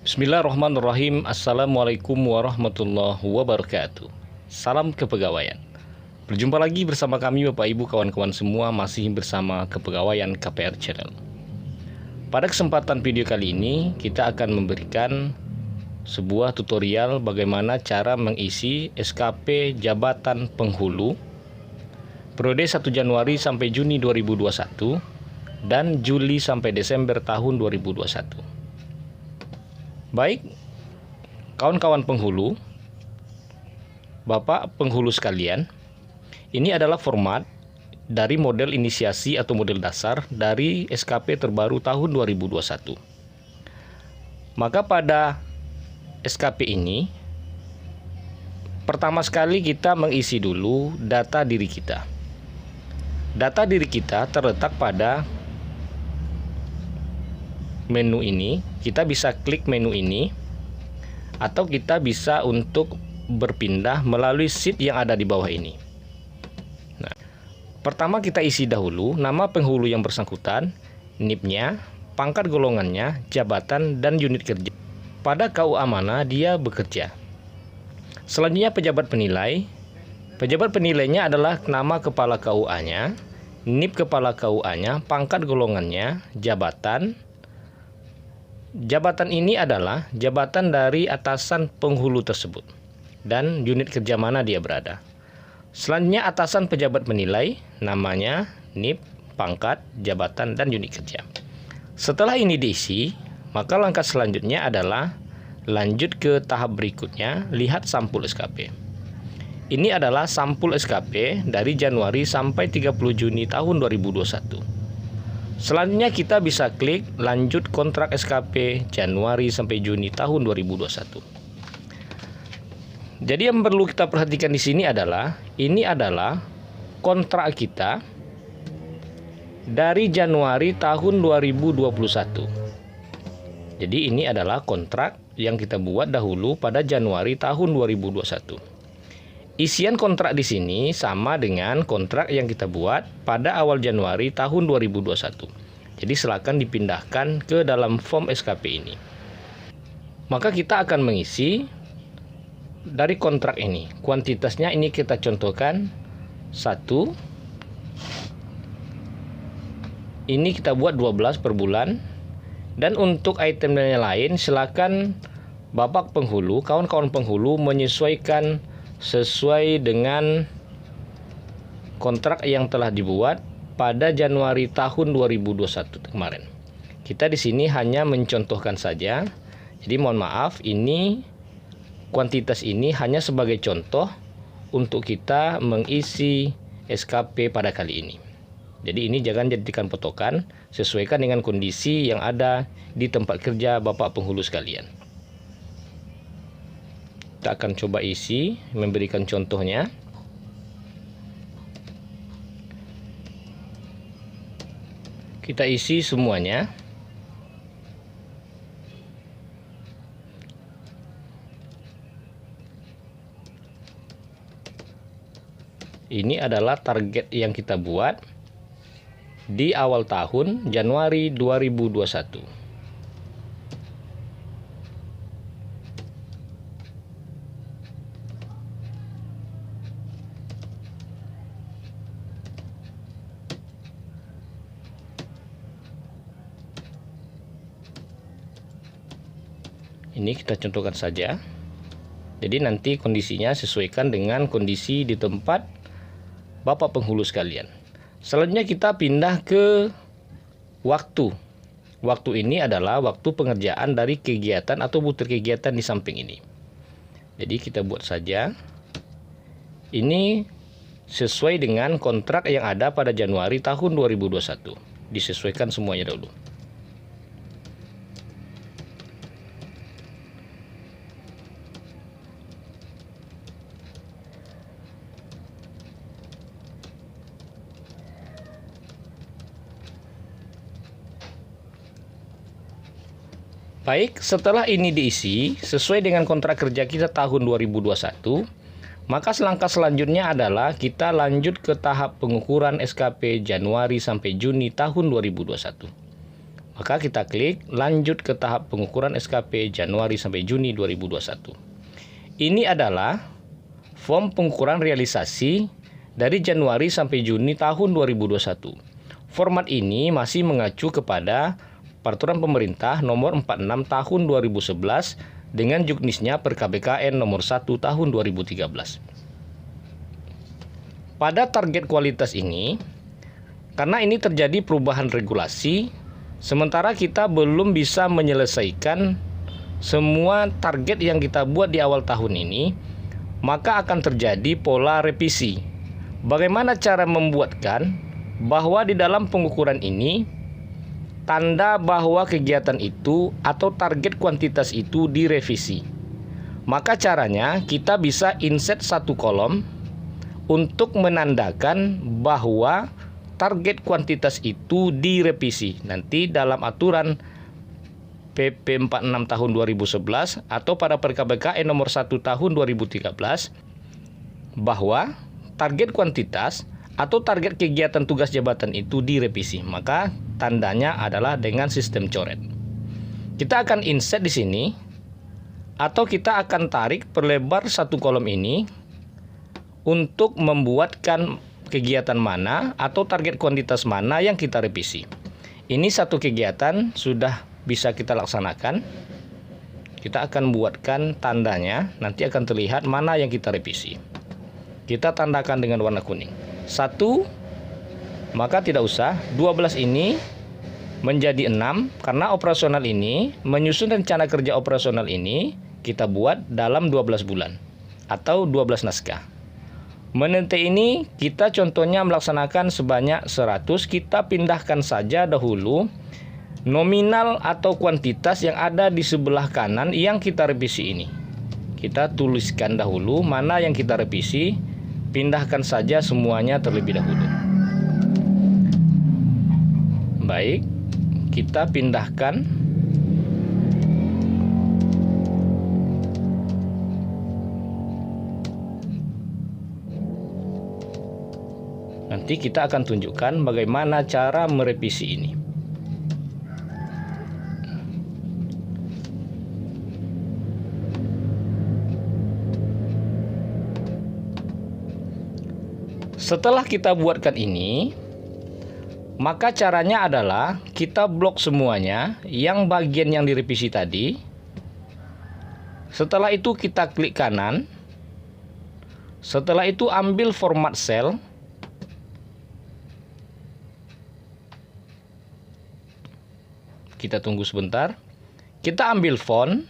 Bismillahirrahmanirrahim. Assalamualaikum warahmatullahi wabarakatuh. Salam kepegawaian. Berjumpa lagi bersama kami Bapak Ibu kawan-kawan semua, masih bersama Kepegawaian KPR Channel. Pada kesempatan video kali ini kita akan memberikan sebuah tutorial bagaimana cara mengisi SKP jabatan penghulu periode 1 Januari sampai Juni 2021 dan Juli sampai Desember tahun 2021. Baik, kawan-kawan penghulu, Bapak penghulu sekalian, ini adalah format dari model inisiasi atau model dasar dari SKP terbaru tahun 2021. Maka pada SKP ini, pertama sekali kita mengisi dulu data diri kita. Data diri kita terletak pada menu ini. Kita bisa klik menu ini, atau kita bisa untuk berpindah melalui sheet yang ada di bawah ini. Nah, pertama kita isi dahulu nama penghulu yang bersangkutan, NIP-nya, pangkat golongannya, jabatan, dan unit kerja. Pada KUA mana dia bekerja. Selanjutnya pejabat penilai. Pejabat penilainya adalah nama kepala KUA-nya, NIP kepala KUA-nya, pangkat golongannya, jabatan. Jabatan ini adalah jabatan dari atasan penghulu tersebut dan unit kerja mana dia berada. Selanjutnya atasan pejabat penilai, namanya, NIP, pangkat, jabatan, dan unit kerja. Setelah ini diisi, maka langkah selanjutnya adalah lanjut ke tahap berikutnya, lihat sampul SKP. Ini adalah sampul SKP dari Januari sampai 30 Juni tahun 2021. Selanjutnya kita bisa klik lanjut kontrak SKP Januari sampai Juni tahun 2021. Jadi yang perlu kita perhatikan di sini adalah ini adalah kontrak kita dari Januari tahun 2021. Jadi ini adalah kontrak yang kita buat dahulu pada Januari tahun 2021. Isian kontrak di sini sama dengan kontrak yang kita buat pada awal Januari tahun 2021. Jadi silakan dipindahkan ke dalam form SKP ini. Maka kita akan mengisi dari kontrak ini. Kuantitasnya ini kita contohkan 1. Ini kita buat 12 per bulan. Dan untuk item yang lain silakan Bapak penghulu, kawan-kawan penghulu menyesuaikan sesuai dengan kontrak yang telah dibuat pada Januari tahun 2021 kemarin. Kita di sini hanya mencontohkan saja. Jadi mohon maaf, ini kuantitas ini hanya sebagai contoh untuk kita mengisi SKP pada kali ini. Jadi ini jangan jadikan patokan, sesuaikan dengan kondisi yang ada di tempat kerja Bapak penghulu sekalian. Kita akan coba isi, memberikan contohnya. Kita isi semuanya. Ini adalah target yang kita buat di awal tahun Januari 2021. Ini kita contohkan saja. Jadi nanti kondisinya sesuaikan dengan kondisi di tempat Bapak penghulu sekalian. Selanjutnya kita pindah ke waktu. Waktu ini adalah waktu pengerjaan dari kegiatan atau butir kegiatan di samping ini. Jadi kita buat saja. Ini sesuai dengan kontrak yang ada pada Januari tahun 2021. Disesuaikan semuanya dulu. Baik, setelah ini diisi sesuai dengan kontrak kerja kita tahun 2021, maka langkah selanjutnya adalah kita lanjut ke tahap pengukuran SKP Januari sampai Juni tahun 2021. Maka kita klik lanjut ke tahap pengukuran SKP Januari sampai Juni 2021. Ini adalah form pengukuran realisasi dari Januari sampai Juni tahun 2021. Format ini masih mengacu kepada Peraturan Pemerintah Nomor 46 Tahun 2011 dengan juknisnya per KBKN Nomor 1 Tahun 2013. Pada target kualitas ini, karena ini terjadi perubahan regulasi, sementara kita belum bisa menyelesaikan semua target yang kita buat di awal tahun ini, maka akan terjadi pola revisi. Bagaimana cara membuatkan bahwa di dalam pengukuran ini tanda bahwa kegiatan itu atau target kuantitas itu direvisi? Maka caranya kita bisa insert satu kolom untuk menandakan bahwa target kuantitas itu direvisi. Nanti dalam aturan PP 46 tahun 2011 atau pada PKBKN nomor 1 tahun 2013 bahwa target kuantitas atau target kegiatan tugas jabatan itu direvisi. Maka tandanya adalah dengan sistem coret. Kita akan insert di sini atau kita akan tarik perlebar satu kolom ini untuk membuatkan kegiatan mana atau target kuantitas mana yang kita revisi. Ini satu kegiatan sudah bisa kita laksanakan. Kita akan buatkan tandanya, nanti akan terlihat mana yang kita revisi. Kita tandakan dengan warna kuning. 1, maka tidak usah. 12 ini menjadi 6 karena operasional ini, menyusun rencana kerja operasional ini kita buat dalam 12 bulan atau 12 naskah. Menente ini kita contohnya melaksanakan sebanyak 100, kita pindahkan saja dahulu nominal atau kuantitas yang ada di sebelah kanan yang kita revisi ini. Kita tuliskan dahulu mana yang kita revisi, pindahkan saja semuanya terlebih dahulu. Baik, kita pindahkan. Nanti kita akan tunjukkan bagaimana cara merevisi ini. Setelah kita buatkan ini, maka caranya adalah kita blok semuanya yang bagian yang direvisi tadi. Setelah itu kita klik kanan. Setelah itu ambil format sel. Kita tunggu sebentar. Kita ambil font.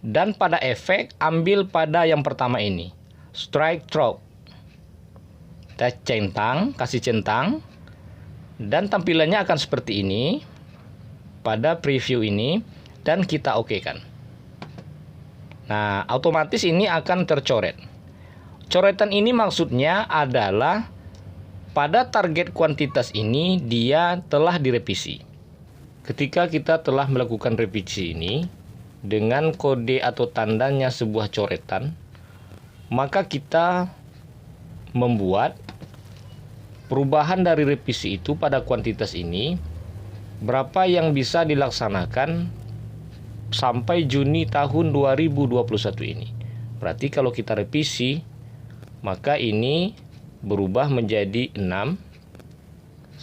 Dan pada efek ambil pada yang pertama ini. Strike through. Kita centang, kasih centang, dan tampilannya akan seperti ini pada preview ini, dan kita oke-kan. Nah, otomatis ini akan tercoret. Coretan ini maksudnya adalah pada target kuantitas ini dia telah direvisi. Ketika kita telah melakukan revisi ini dengan kode atau tandanya sebuah coretan, maka kita membuat perubahan dari revisi itu pada kuantitas ini, berapa yang bisa dilaksanakan sampai Juni tahun 2021 ini. Berarti kalau kita revisi, maka ini berubah menjadi 6,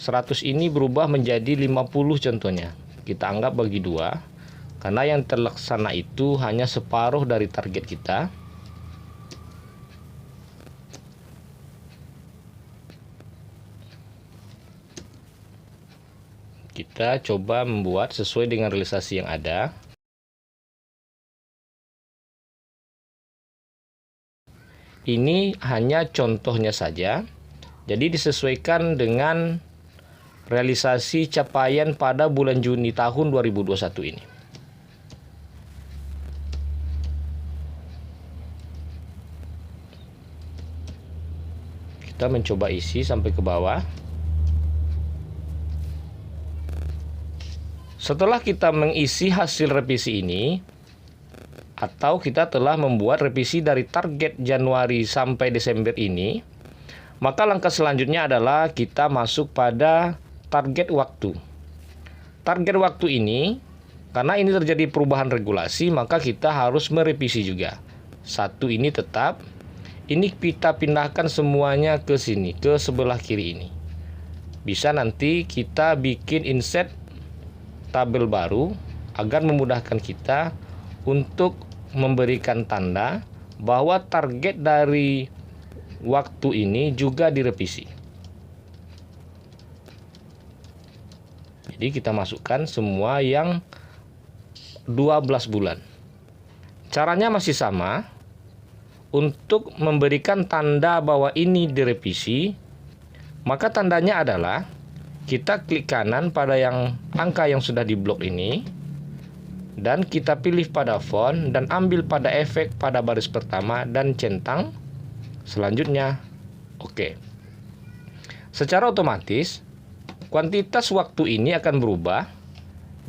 100 ini berubah menjadi 50 contohnya. Kita anggap bagi 2, karena yang terlaksana itu hanya separuh dari target kita. Kita coba membuat sesuai dengan realisasi yang ada. Ini hanya contohnya saja. Jadi disesuaikan dengan realisasi capaian pada bulan Juni tahun 2021 ini. Kita mencoba isi sampai ke bawah. Setelah kita mengisi hasil revisi ini, atau kita telah membuat revisi dari target Januari sampai Desember ini, maka langkah selanjutnya adalah kita masuk pada target waktu. target waktu ini, karena ini terjadi perubahan regulasi, maka kita harus merevisi juga. Satu ini tetap, ini kita pindahkan semuanya ke sini, ke sebelah kiri ini. Bisa nanti kita bikin insert tabel baru agar memudahkan kita untuk memberikan tanda bahwa target dari waktu ini juga direvisi. Jadi kita masukkan semua yang 12 bulan. Caranya masih sama. Untuk memberikan tanda bahwa ini direvisi, maka tandanya adalah kita klik kanan pada yang angka yang sudah diblok ini, dan kita pilih pada font dan ambil pada efek pada baris pertama dan centang. Selanjutnya oke. Secara otomatis kuantitas waktu ini akan berubah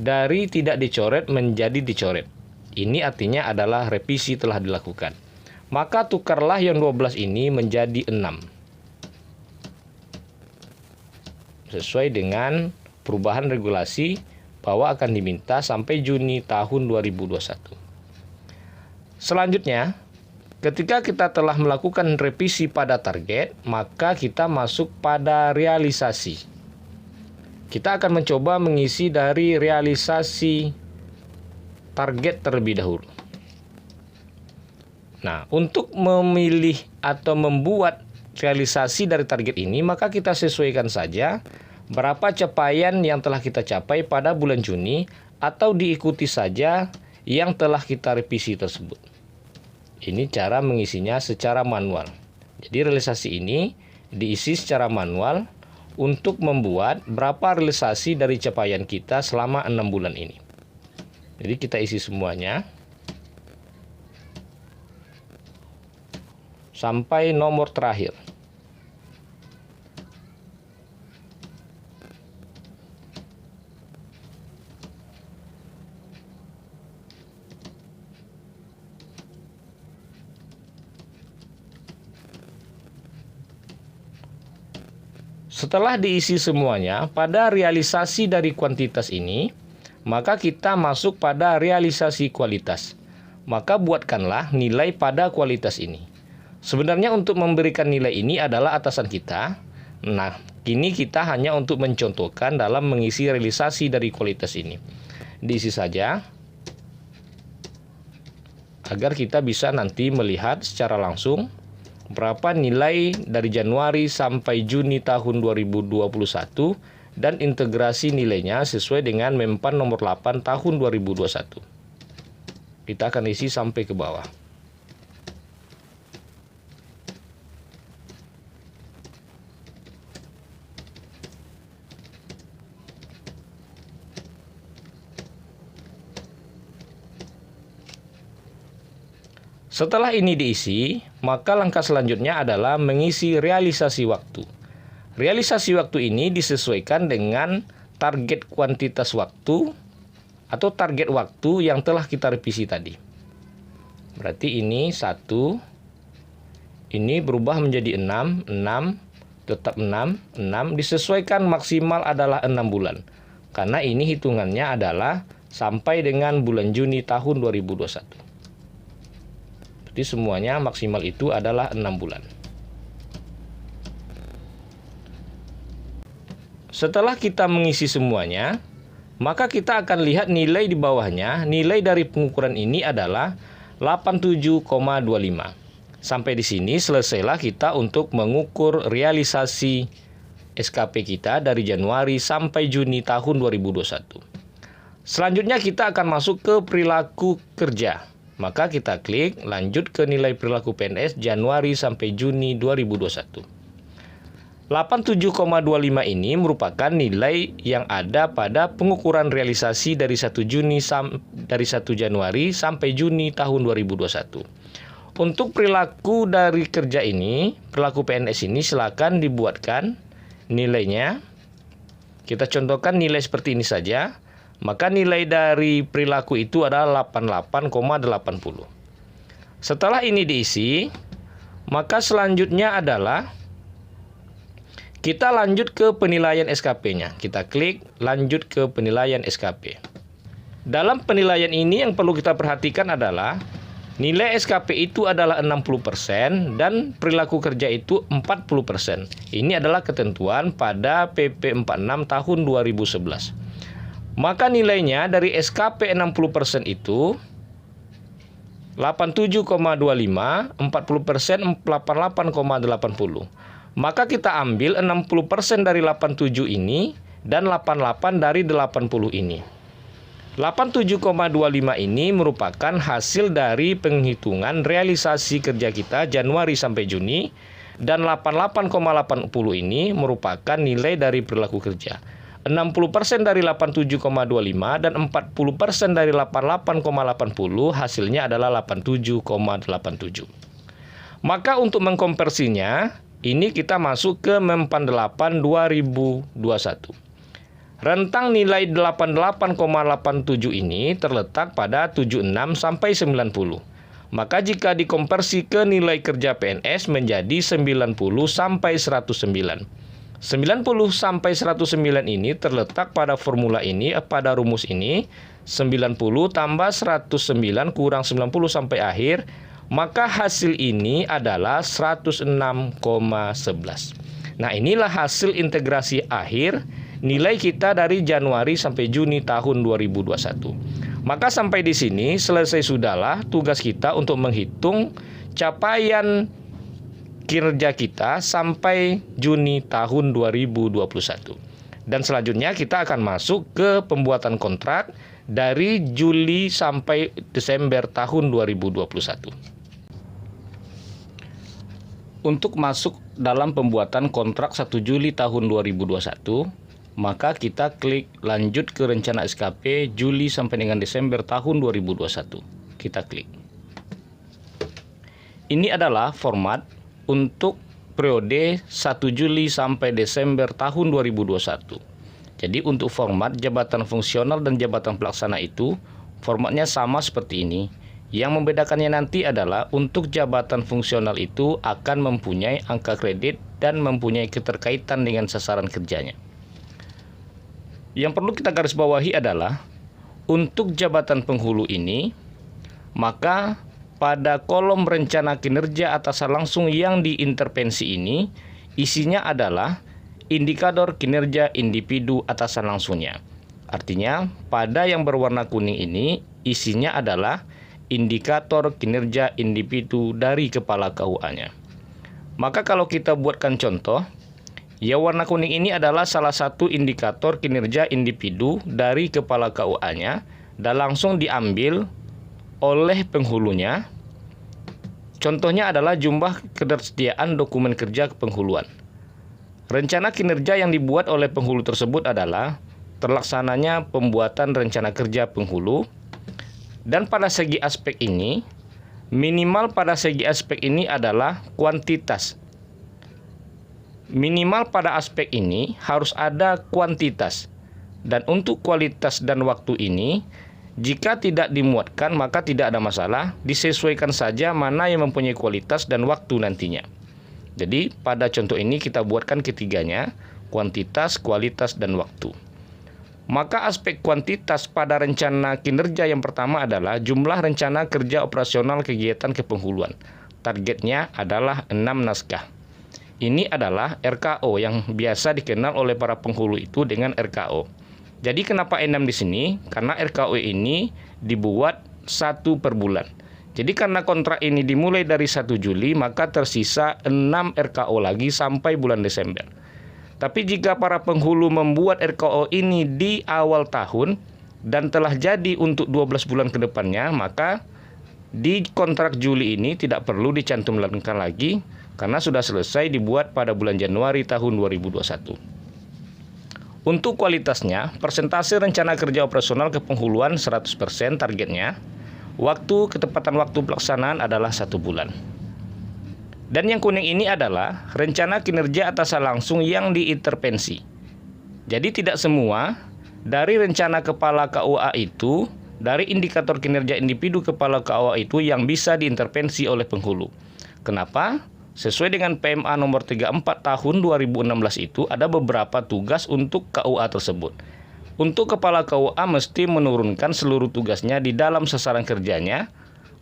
dari tidak dicoret menjadi dicoret. Ini artinya adalah revisi telah dilakukan. Maka tukarlah yang 12 ini menjadi 6. Sesuai dengan perubahan regulasi bahwa akan diminta sampai Juni tahun 2021. Selanjutnya, ketika kita telah melakukan revisi pada target, maka kita masuk pada realisasi. Kita akan mencoba mengisi dari realisasi target terlebih dahulu. Nah, untuk memilih atau membuat realisasi dari target ini, maka kita sesuaikan saja berapa capaian yang telah kita capai pada bulan Juni atau diikuti saja yang telah kita revisi tersebut. Ini cara mengisinya secara manual. Jadi realisasi ini diisi secara manual untuk membuat berapa realisasi dari capaian kita selama 6 bulan ini. Jadi kita isi semuanya sampai nomor terakhir. Setelah diisi semuanya pada realisasi dari kuantitas ini, maka kita masuk pada realisasi kualitas. Maka buatkanlah nilai pada kualitas ini. Sebenarnya untuk memberikan nilai ini adalah atasan kita. Nah, kini kita hanya untuk mencontohkan dalam mengisi realisasi dari kualitas ini. Diisi saja agar kita bisa nanti melihat secara langsung berapa nilai dari Januari sampai Juni tahun 2021 dan integrasi nilainya sesuai dengan Mempan nomor 8 tahun 2021. Kita akan isi sampai ke bawah. Setelah ini diisi, maka langkah selanjutnya adalah mengisi realisasi waktu. Realisasi waktu ini disesuaikan dengan target kuantitas waktu atau target waktu yang telah kita revisi tadi. Berarti ini 1, ini berubah menjadi 6, tetap 6, disesuaikan maksimal adalah 6 bulan. Karena ini hitungannya adalah sampai dengan bulan Juni tahun 2021. Jadi semuanya maksimal itu adalah 6 bulan. Setelah kita mengisi semuanya, maka kita akan lihat nilai di bawahnya. Nilai dari pengukuran ini adalah 87,25. Sampai di sini selesailah kita untuk mengukur realisasi SKP kita dari Januari sampai Juni tahun 2021. Selanjutnya kita akan masuk ke perilaku kerja. Maka kita klik lanjut ke nilai perilaku PNS Januari sampai Juni 2021. 87,25 ini merupakan nilai yang ada pada pengukuran realisasi dari 1 Januari sampai Juni tahun 2021. Untuk perilaku dari kerja ini, perilaku PNS ini silakan dibuatkan nilainya. Kita contohkan nilai seperti ini saja. Maka nilai dari perilaku itu adalah 88,80. Setelah ini diisi, maka selanjutnya adalah Kita lanjut ke penilaian SKP-nya. Kita klik lanjut ke penilaian SKP. Dalam penilaian ini yang perlu kita perhatikan adalah nilai SKP itu adalah 60% dan perilaku kerja itu 40%. Ini adalah ketentuan pada PP 46 tahun 2011. Maka nilainya dari SKP 60% itu 87,25, 40% 88,80. Maka kita ambil 60% dari 87 ini dan 88 dari 80 ini. 87,25 ini merupakan hasil dari penghitungan realisasi kerja kita Januari sampai Juni, dan 88,80 ini merupakan nilai dari perilaku kerja. 60% dari 87,25 dan 40% dari 88,80 hasilnya adalah 87,87. Maka untuk mengkonversinya, ini kita masuk ke MEM 48 2021. Rentang nilai 88,87 ini terletak pada 76 sampai 90. Maka jika dikonversi ke nilai kerja PNS menjadi 90 sampai 109. 90 sampai 109 ini terletak pada formula ini, pada rumus ini. 90 tambah 109 kurang 90 sampai akhir, maka hasil ini adalah 106,11. Nah, inilah hasil integrasi akhir nilai kita dari Januari sampai Juni tahun 2021. Maka sampai di sini selesai sudahlah tugas kita untuk menghitung capaian kinerja kita sampai Juni tahun 2021. Dan selanjutnya kita akan masuk ke pembuatan kontrak dari Juli sampai Desember tahun 2021. Untuk masuk dalam pembuatan kontrak 1 Juli tahun 2021, maka kita klik lanjut ke rencana SKP Juli sampai dengan Desember tahun 2021. Kita klik. Ini adalah format untuk periode 1 Juli sampai Desember tahun 2021. Jadi untuk format jabatan fungsional dan jabatan pelaksana itu formatnya sama seperti ini. Yang membedakannya nanti adalah untuk jabatan fungsional itu akan mempunyai angka kredit dan mempunyai keterkaitan dengan sasaran kerjanya. Yang perlu kita garis bawahi adalah untuk jabatan penghulu ini, maka pada kolom rencana kinerja atasan langsung yang diintervensi ini, isinya adalah indikator kinerja individu atasan langsungnya. Artinya, pada yang berwarna kuning ini, isinya adalah indikator kinerja individu dari kepala KUA-nya. Maka kalau kita buatkan contoh, ya warna kuning ini adalah salah satu indikator kinerja individu dari kepala KUA-nya dan langsung diambil oleh penghulunya. Contohnya adalah jumlah ketersediaan dokumen kerja penghuluan. Rencana kinerja yang dibuat oleh penghulu tersebut adalah terlaksananya pembuatan rencana kerja penghulu. Dan pada segi aspek ini, minimal pada segi aspek ini adalah kuantitas. Minimal pada aspek ini harus ada kuantitas. Dan untuk kualitas dan waktu ini, jika tidak dimuatkan maka tidak ada masalah, disesuaikan saja mana yang mempunyai kualitas dan waktu nantinya. Jadi pada contoh ini kita buatkan ketiganya, kuantitas, kualitas, dan waktu. Maka aspek kuantitas pada rencana kinerja yang pertama adalah jumlah rencana kerja operasional kegiatan kepenghuluan. Targetnya adalah 6 naskah. Ini adalah RKO yang biasa dikenal oleh para penghulu itu dengan RKO. Jadi kenapa 6 di sini? Karena RKO ini dibuat 1 per bulan. Jadi karena kontrak ini dimulai dari 1 Juli, maka tersisa 6 RKO lagi sampai bulan Desember. Tapi jika para penghulu membuat RKO ini di awal tahun dan telah jadi untuk 12 bulan ke depannya, maka di kontrak Juli ini tidak perlu dicantumkan lagi karena sudah selesai dibuat pada bulan Januari tahun 2021. Untuk kualitasnya, persentase rencana kerja operasional kepenghuluan 100% targetnya. Waktu ketepatan waktu pelaksanaan adalah 1 bulan. Dan yang kuning ini adalah rencana kinerja atasan langsung yang diintervensi. Jadi tidak semua dari rencana kepala KUA itu, dari indikator kinerja individu kepala KUA itu yang bisa diintervensi oleh penghulu. Kenapa? sesuai dengan PMA nomor 34 tahun 2016 itu ada beberapa tugas untuk KUA tersebut. Untuk kepala KUA mesti menurunkan seluruh tugasnya di dalam sasaran kerjanya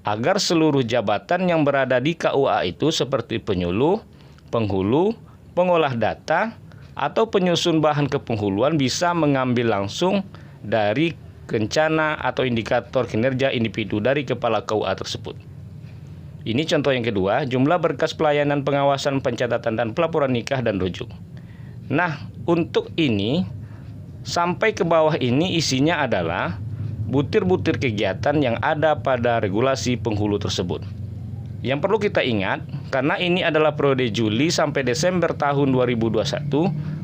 agar seluruh jabatan yang berada di KUA itu seperti penyuluh, penghulu, pengolah data, atau penyusun bahan kepenghuluan bisa mengambil langsung dari rencana atau indikator kinerja individu dari kepala KUA tersebut. Ini contoh yang kedua, jumlah berkas pelayanan pengawasan pencatatan dan pelaporan nikah dan rujuk. Nah, untuk ini sampai ke bawah ini isinya adalah butir-butir kegiatan yang ada pada regulasi penghulu tersebut. Yang perlu kita ingat, karena ini adalah periode Juli sampai Desember tahun 2021,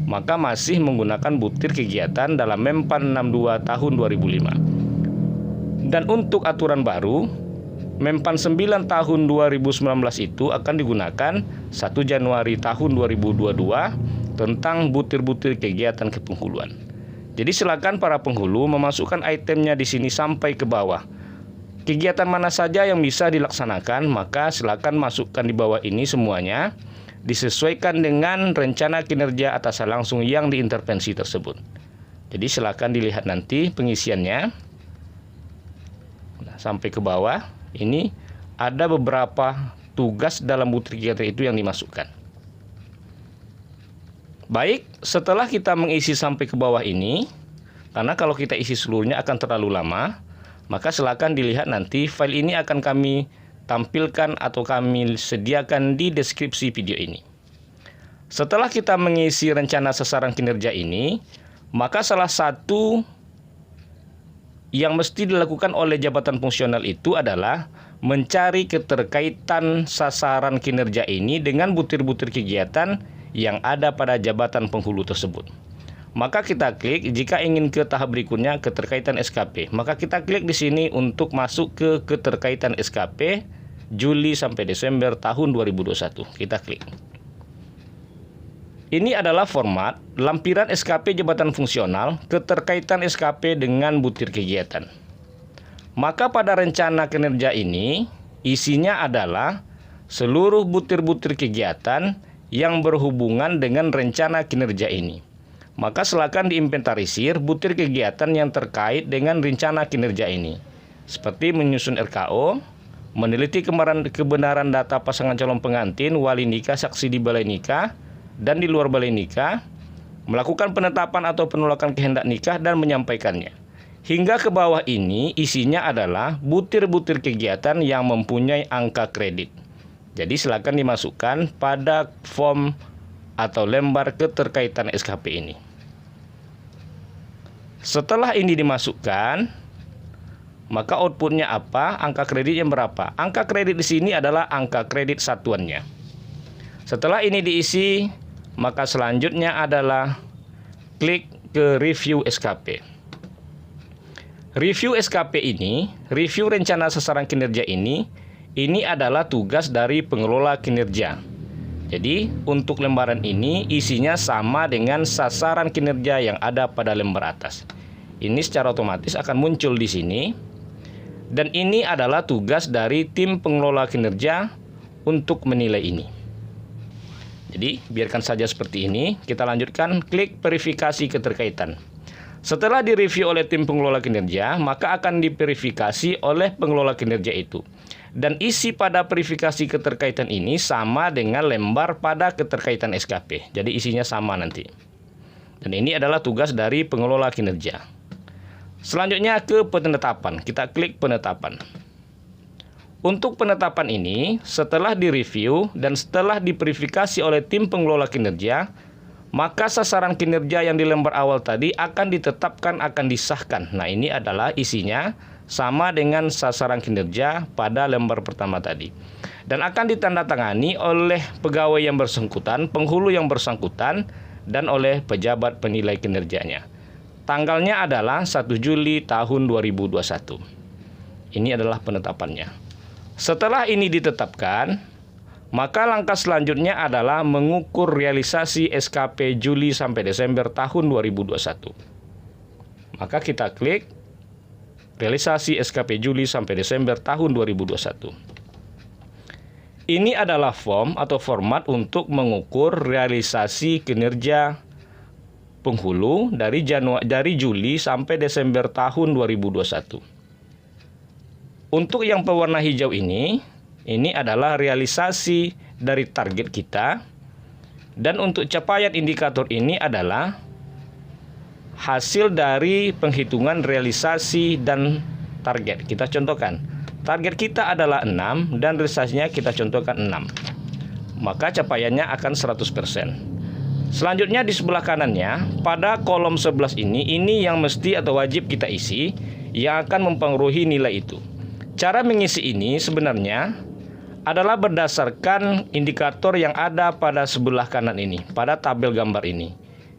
maka masih menggunakan butir kegiatan dalam Mempan 62 tahun 2005. Dan untuk aturan baru, Mempan 9 tahun 2019 itu akan digunakan 1 Januari tahun 2022 tentang butir-butir kegiatan kepenghuluan. Jadi silakan para penghulu memasukkan itemnya di sini sampai ke bawah. Kegiatan mana saja yang bisa dilaksanakan, maka silakan masukkan di bawah ini semuanya, disesuaikan dengan rencana kinerja atasan langsung yang diintervensi tersebut. Jadi silakan dilihat nanti pengisiannya. Nah, sampai ke bawah. Ini ada beberapa tugas dalam butir kegiatan itu yang dimasukkan. Baik, setelah kita mengisi sampai ke bawah ini, karena kalau kita isi seluruhnya akan terlalu lama, maka silakan dilihat nanti file ini akan kami tampilkan atau kami sediakan di deskripsi video ini. Setelah kita mengisi rencana sasaran kinerja ini, maka salah satu yang mesti dilakukan oleh jabatan fungsional itu adalah mencari keterkaitan sasaran kinerja ini dengan butir-butir kegiatan yang ada pada jabatan penghulu tersebut. Maka kita klik jika ingin ke tahap berikutnya keterkaitan SKP. Maka kita klik di sini untuk masuk ke keterkaitan SKP Juli sampai Desember tahun 2021. Kita klik. Ini adalah format lampiran SKP jabatan fungsional keterkaitan SKP dengan butir kegiatan. Maka pada rencana kinerja ini isinya adalah seluruh butir-butir kegiatan yang berhubungan dengan rencana kinerja ini. Maka silakan diinventarisir butir kegiatan yang terkait dengan rencana kinerja ini. Seperti menyusun RKO, meneliti kebenaran data pasangan calon pengantin, wali nikah, saksi di balai nikah, dan di luar balai nikah, melakukan penetapan atau penolakan kehendak nikah dan menyampaikannya. Hingga ke bawah ini isinya adalah butir-butir kegiatan yang mempunyai angka kredit. Jadi silakan dimasukkan pada form atau lembar keterkaitan SKP ini. Setelah ini dimasukkan, maka outputnya apa? Angka kreditnya berapa? Angka kredit di sini adalah angka kredit satuannya. Setelah ini diisi, maka selanjutnya adalah klik ke review SKP. Review SKP ini, review rencana sasaran kinerja ini adalah tugas dari pengelola kinerja. Jadi untuk lembaran ini isinya sama dengan sasaran kinerja yang ada pada lembar atas. Ini secara otomatis akan muncul di sini. Dan ini adalah tugas dari tim pengelola kinerja untuk menilai ini. Jadi biarkan saja seperti ini. Kita lanjutkan, klik verifikasi keterkaitan. Setelah direview oleh tim pengelola kinerja, maka akan diverifikasi oleh pengelola kinerja itu. Dan isi pada verifikasi keterkaitan ini sama dengan lembar pada keterkaitan SKP. Jadi isinya sama nanti. Dan ini adalah tugas dari pengelola kinerja. Selanjutnya ke penetapan. Kita klik penetapan. Untuk penetapan ini, setelah direview dan setelah diverifikasi oleh tim pengelola kinerja, maka sasaran kinerja yang di lembar awal tadi akan ditetapkan, akan disahkan. Nah, ini adalah isinya sama dengan sasaran kinerja pada lembar pertama tadi. Dan akan ditandatangani oleh pegawai yang bersangkutan, penghulu yang bersangkutan, dan oleh pejabat penilai kinerjanya. Tanggalnya adalah 1 Juli tahun 2021. Ini adalah penetapannya. Setelah ini ditetapkan, maka langkah selanjutnya adalah mengukur realisasi SKP Juli sampai Desember tahun 2021. Maka kita klik realisasi SKP Juli sampai Desember tahun 2021. Ini adalah form atau format untuk mengukur realisasi kinerja penghulu dari Juli sampai Desember tahun 2021. Untuk yang pewarna hijau ini adalah realisasi dari target kita, dan untuk capaian indikator ini adalah hasil dari penghitungan realisasi dan target. Kita contohkan. Target kita adalah 6 dan realisasinya kita contohkan 6. Maka capaiannya akan 100%. Selanjutnya di sebelah kanannya, pada kolom 11 ini yang mesti atau wajib kita isi yang akan mempengaruhi nilai itu. Cara mengisi ini sebenarnya adalah berdasarkan indikator yang ada pada sebelah kanan ini, pada tabel gambar ini.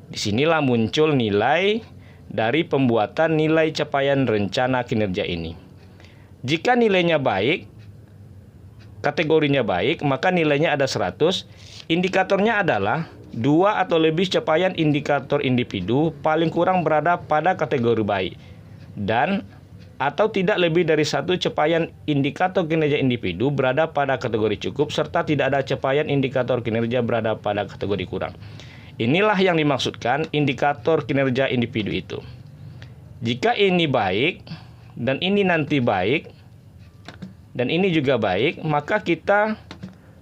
Disinilah muncul nilai dari pembuatan nilai capaian rencana kinerja ini. Jika nilainya baik, kategorinya baik, maka nilainya ada 100. Indikatornya adalah 2 atau lebih capaian indikator individu paling kurang berada pada kategori baik, dan atau tidak lebih dari 1 capaian indikator kinerja individu berada pada kategori cukup, serta tidak ada capaian indikator kinerja berada pada kategori kurang. Inilah yang dimaksudkan indikator kinerja individu itu. Jika ini baik dan ini nanti baik dan ini juga baik, maka kita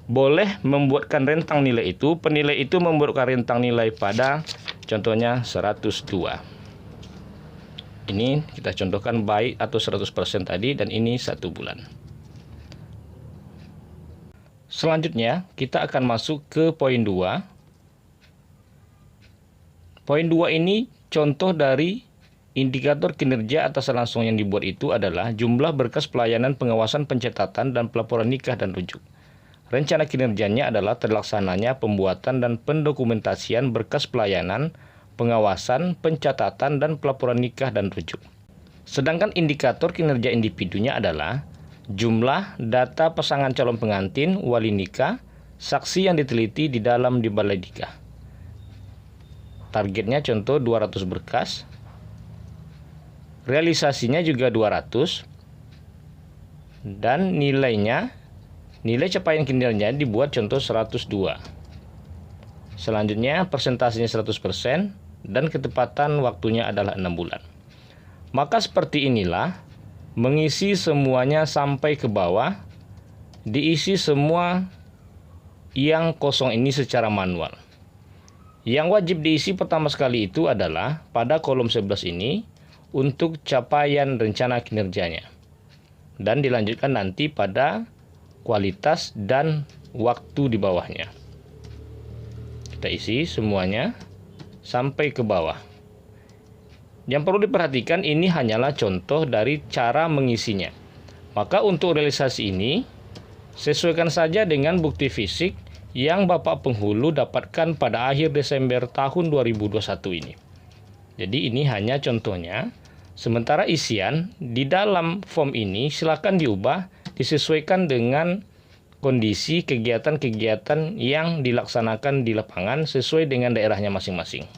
boleh membuatkan rentang nilai itu. Penilai itu membuatkan rentang nilai pada contohnya 102. Ini kita contohkan baik atau 100% tadi, dan ini 1 bulan. Selanjutnya kita akan masuk ke poin 2. Poin 2 ini contoh dari indikator kinerja atas langsung yang dibuat itu adalah jumlah berkas pelayanan pengawasan pencatatan dan pelaporan nikah dan rujuk. Rencana kinerjanya adalah terlaksananya pembuatan dan pendokumentasian berkas pelayanan, pengawasan, pencatatan, dan pelaporan nikah dan rujuk. Sedangkan indikator kinerja individunya adalah jumlah data pasangan calon pengantin, wali nikah, saksi yang diteliti di balai nikah. Targetnya contoh 200 berkas. Realisasinya juga 200, dan nilai capaian kinerja dibuat contoh 102. Selanjutnya persentasenya 100% dan ketepatan waktunya adalah 6 bulan. Maka seperti inilah mengisi semuanya sampai ke bawah, diisi semua yang kosong ini secara manual. Yang wajib diisi pertama sekali itu adalah pada kolom 11 ini untuk capaian rencana kinerjanya, dan dilanjutkan nanti pada kualitas dan waktu di bawahnya. Kita isi semuanya sampai ke bawah. Yang perlu diperhatikan, ini hanyalah contoh dari cara mengisinya. Maka untuk realisasi ini sesuaikan saja dengan bukti fisik yang Bapak Penghulu dapatkan pada akhir Desember tahun 2021 ini. Jadi ini hanya contohnya. Sementara isian di dalam form ini silakan diubah disesuaikan dengan kondisi kegiatan-kegiatan yang dilaksanakan di lapangan sesuai dengan daerahnya masing-masing.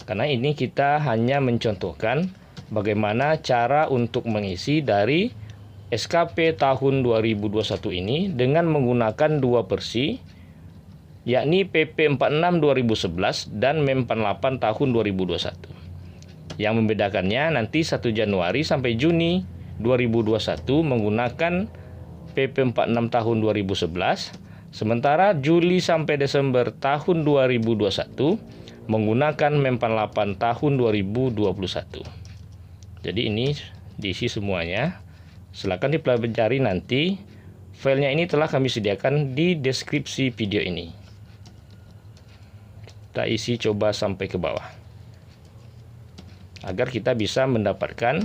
Karena ini kita hanya mencontohkan bagaimana cara untuk mengisi dari SKP tahun 2021 ini dengan menggunakan 2 versi, yakni PP 46 2011 dan MEM 48 tahun 2021. Yang membedakannya nanti 1 Januari sampai Juni 2021 menggunakan PP 46 tahun 2011, sementara Juli sampai Desember tahun 2021 menggunakan MEM 48 tahun 2021. Jadi ini diisi semuanya. Silakan dipelajari nanti. Filenya ini telah kami sediakan di deskripsi video ini. Kita isi coba sampai ke bawah, agar kita bisa mendapatkan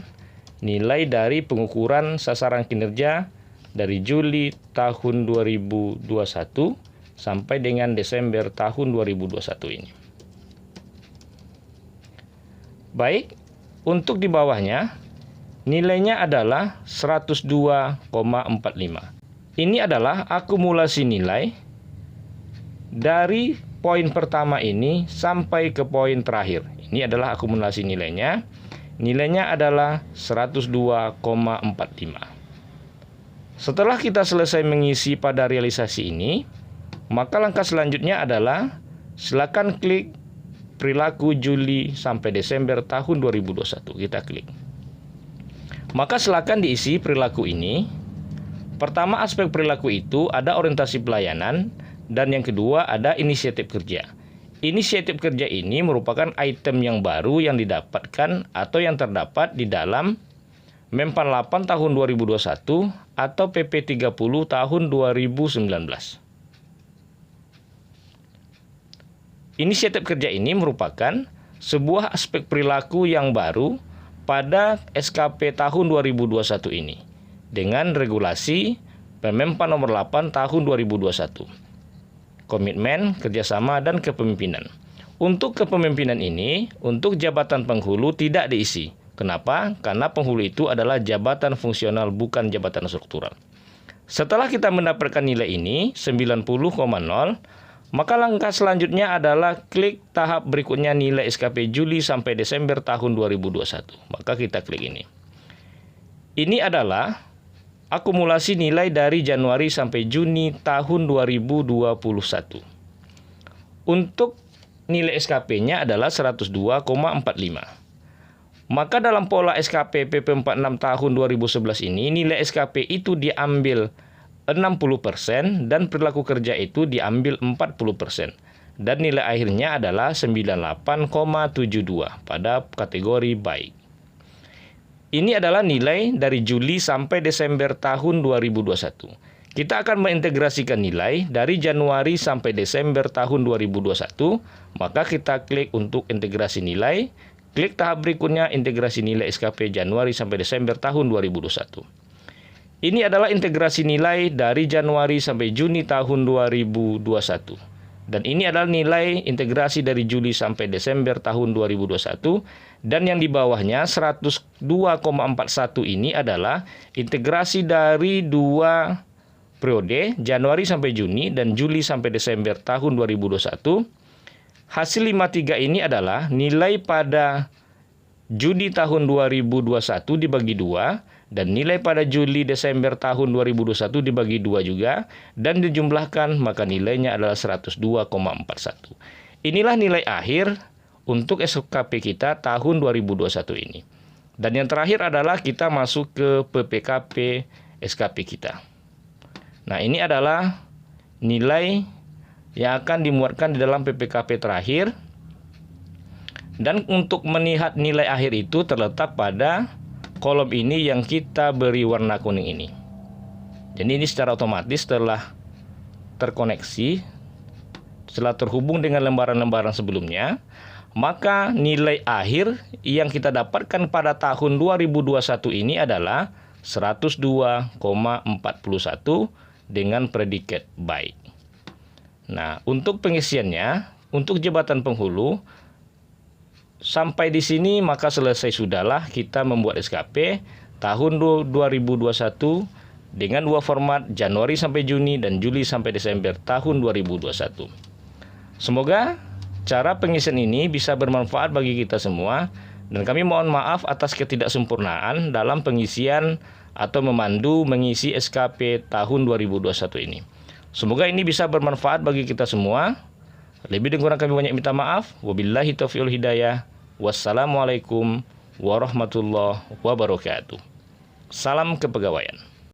nilai dari pengukuran sasaran kinerja dari Juli tahun 2021 sampai dengan Desember tahun 2021 ini. Baik, untuk di bawahnya nilainya adalah 102,45. Ini adalah akumulasi nilai dari poin pertama ini sampai ke poin terakhir. Ini adalah akumulasi nilainya. Nilainya adalah 102,45. Setelah kita selesai mengisi pada realisasi ini, maka langkah selanjutnya adalah silakan klik perilaku Juli sampai Desember tahun 2021. Kita klik. Maka silakan diisi perilaku ini. Pertama, aspek perilaku itu ada orientasi pelayanan, dan yang kedua ada inisiatif kerja. Inisiatif kerja ini merupakan item yang baru yang didapatkan atau yang terdapat di dalam Mempan 8 tahun 2021 atau PP 30 tahun 2019. Inisiatif kerja ini merupakan sebuah aspek perilaku yang baru pada SKP tahun 2021 ini dengan regulasi Permenpan nomor 8 tahun 2021. Komitmen, kerjasama, dan kepemimpinan. Untuk kepemimpinan ini, untuk jabatan penghulu tidak diisi. Kenapa? Karena penghulu itu adalah jabatan fungsional, bukan jabatan struktural. Setelah kita mendapatkan nilai ini, 90,0, maka langkah selanjutnya adalah klik tahap berikutnya nilai SKP Juli sampai Desember tahun 2021. Maka kita klik ini. Ini adalah akumulasi nilai dari Januari sampai Juni tahun 2021. Untuk nilai SKP-nya adalah 102,45. Maka dalam pola SKP PP 46 tahun 2011 ini, nilai SKP itu diambil 60% dan perilaku kerja itu diambil 40%. Dan nilai akhirnya adalah 98,72 pada kategori baik. Ini adalah nilai dari Juli sampai Desember tahun 2021. Kita akan mengintegrasikan nilai dari Januari sampai Desember tahun 2021. Maka kita klik untuk integrasi nilai. Klik tahap berikutnya integrasi nilai SKP Januari sampai Desember tahun 2021. Ini adalah integrasi nilai dari Januari sampai Juni tahun 2021. Dan ini adalah nilai integrasi dari Juli sampai Desember tahun 2021. Dan yang di bawahnya 102,41 ini adalah integrasi dari dua periode, Januari sampai Juni dan Juli sampai Desember tahun 2021. Hasil 53 ini adalah nilai pada Juni tahun 2021 dibagi 2 dan nilai pada Juli Desember tahun 2021 dibagi 2 juga dan dijumlahkan maka nilainya adalah 102,41. Inilah nilai akhir untuk SKP kita tahun 2021 ini. Dan yang terakhir adalah kita masuk ke PPKP SKP kita. Nah, ini adalah nilai yang akan dimuatkan di dalam PPKP terakhir. Dan untuk melihat nilai akhir itu terletak pada kolom ini yang kita beri warna kuning ini. Jadi ini secara otomatis telah terkoneksi, setelah terhubung dengan lembaran-lembaran sebelumnya, maka nilai akhir yang kita dapatkan pada tahun 2021 ini adalah 102,41 dengan predikat baik. Nah, untuk pengisiannya, untuk jabatan penghulu, sampai di sini maka selesai sudahlah kita membuat SKP tahun 2021 dengan dua format Januari sampai Juni dan Juli sampai Desember tahun 2021. Semoga cara pengisian ini bisa bermanfaat bagi kita semua dan kami mohon maaf atas ketidaksempurnaan dalam pengisian atau memandu mengisi SKP tahun 2021 ini. Semoga ini bisa bermanfaat bagi kita semua. Lebih dan kurang kami banyak minta maaf. Wabillahi taufiq wal hidayah. Wassalamualaikum warahmatullahi wabarakatuh. Salam kepegawaian.